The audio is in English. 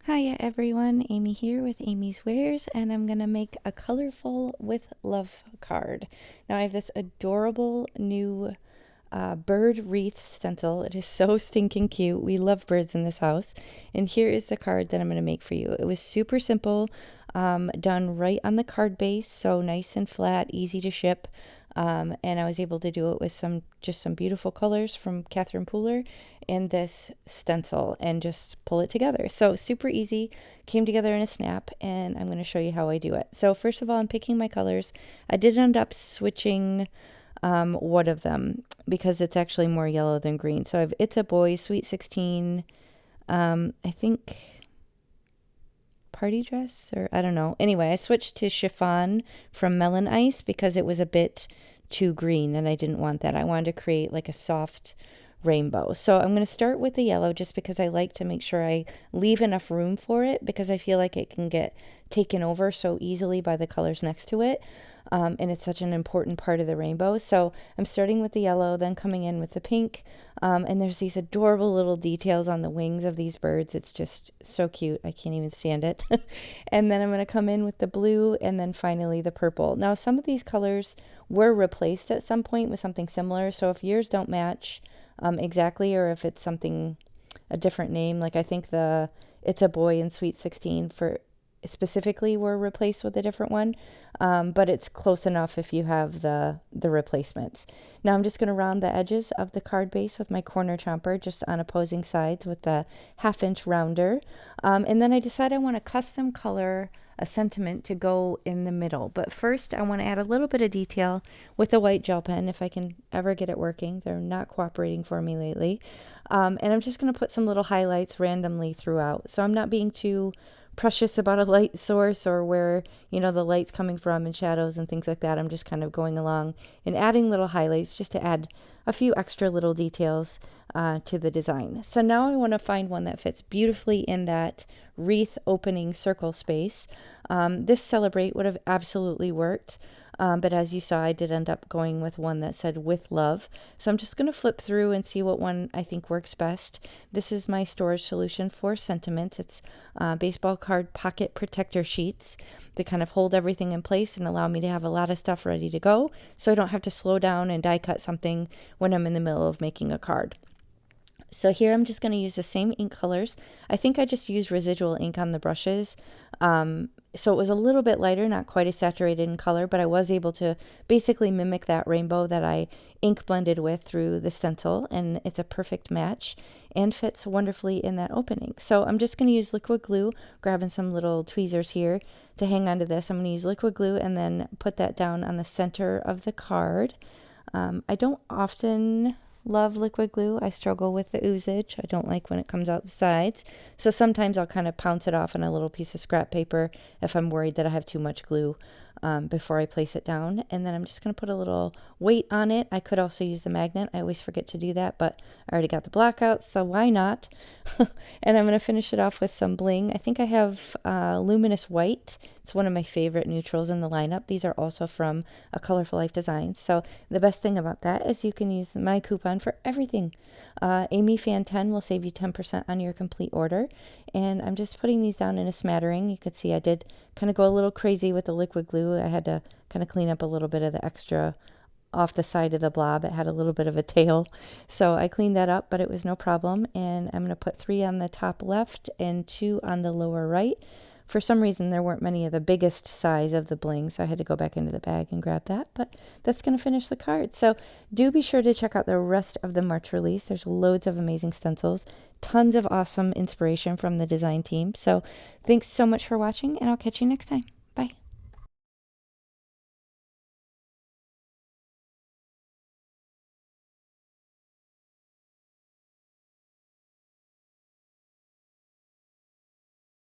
Hiya everyone, Amy here with amyswares, and I'm gonna make a colorful with love card. Now I have this adorable new bird wreath stencil. It is so stinking cute. We love birds in this house. And here is the card that I'm gonna make for you. It was super simple, done right on the card base, so nice and flat, easy to ship. And I was able to do it with some beautiful colors from 𝗵𝗵𝗶𝘀 and this stencil and just pull it together. So super easy, came together in a snap, and I'm going to show you how I do it. So first of all, I'm picking my colors. I did end up switching one of them because it's actually more yellow than green. So I have 𝗁𝗂𝗏𝗄, 𝗁𝗃, I think party dress, or I don't know. Anyway, I switched to chiffon from Melon Ice because it was a bit too green and I didn't want that. I wanted to create like a soft rainbow. So I'm going to start with the yellow just because I like to make sure I leave enough room for it, because I feel like it can get taken over so easily by the colors next to it. And it's such an important part of the rainbow. So I'm starting with the yellow, then coming in with the pink. And there's these adorable little details on the wings of these birds. It's just so cute. I can't even stand it. And then I'm going to come in with the blue, and then finally the purple. Now, some of these colors were replaced at some point with something similar. So if yours don't match exactly, or if it's something, a different name, like I think the 𝗁𝗂𝗏𝗏 and 𝗁𝗃 for specifically were replaced with a different one, but it's close enough if you have the replacements. Now I'm just going to round the edges of the card base with my corner chomper, just on opposing sides with the 1/2 inch rounder, and then I decide I want to custom color a sentiment to go in the middle. But first I want to add a little bit of detail with a white gel pen, if I can ever get it working. They're not cooperating for me lately. And I'm just going to put some little highlights randomly throughout, so I'm not being too precious about a light source or where, you know, the light's coming from and shadows and things like that. I'm just kind of going along and adding little highlights just to add a few extra little details to the design. So now I want to find one that fits beautifully in that wreath opening circle space. This celebrate would have absolutely worked. But as you saw, I did end up going with one that said with love. So I'm just going to flip through and see what one I think works best. This is my storage solution for sentiments. It's baseball card pocket protector sheets. They kind of hold everything in place and allow me to have a lot of stuff ready to go, so I don't have to slow down and die cut something when I'm in the middle of making a card. So here I'm just going to use the same ink colors. I think I just used residual ink on the brushes. So it was a little bit lighter, not quite as saturated in color, but I was able to basically mimic that rainbow that I ink blended with through the stencil, and it's a perfect match and fits wonderfully in that opening. So I'm just going to use liquid glue, grabbing some little tweezers here to hang onto this. I'm going to use liquid glue and then put that down on the center of the card. I don't often love liquid glue. I struggle with the oozage. I don't like when it comes out the sides. So sometimes I'll kind of pounce it off on a little piece of scrap paper if I'm worried that I have too much glue before I place it down. And then I'm just going to put a little weight on it. I could also use the magnet. I always forget to do that, but I already got the block out, so why not? And I'm going to finish it off with some bling. I think I have luminous white. It's one of my favorite neutrals in the lineup. These are also from a Colorful Life Designs. So the best thing about that is you can use my coupon for everything. AmyFan10 will save you 10% on your complete order. And I'm just putting these down in a smattering. You could see I did kind of go a little crazy with the liquid glue. I had to kind of clean up a little bit of the extra off the side of the blob. It had a little bit of a tail, so I cleaned that up, but it was no problem. And I'm going to put 3 on the top left and 2 on the lower right. For some reason there weren't many of the biggest size of the bling, so I had to go back into the bag and grab that, but that's going to finish the card. So do be sure to check out the rest of the March release. There's loads of amazing stencils, tons of awesome inspiration from the design team. So thanks so much for watching, and I'll catch you next time.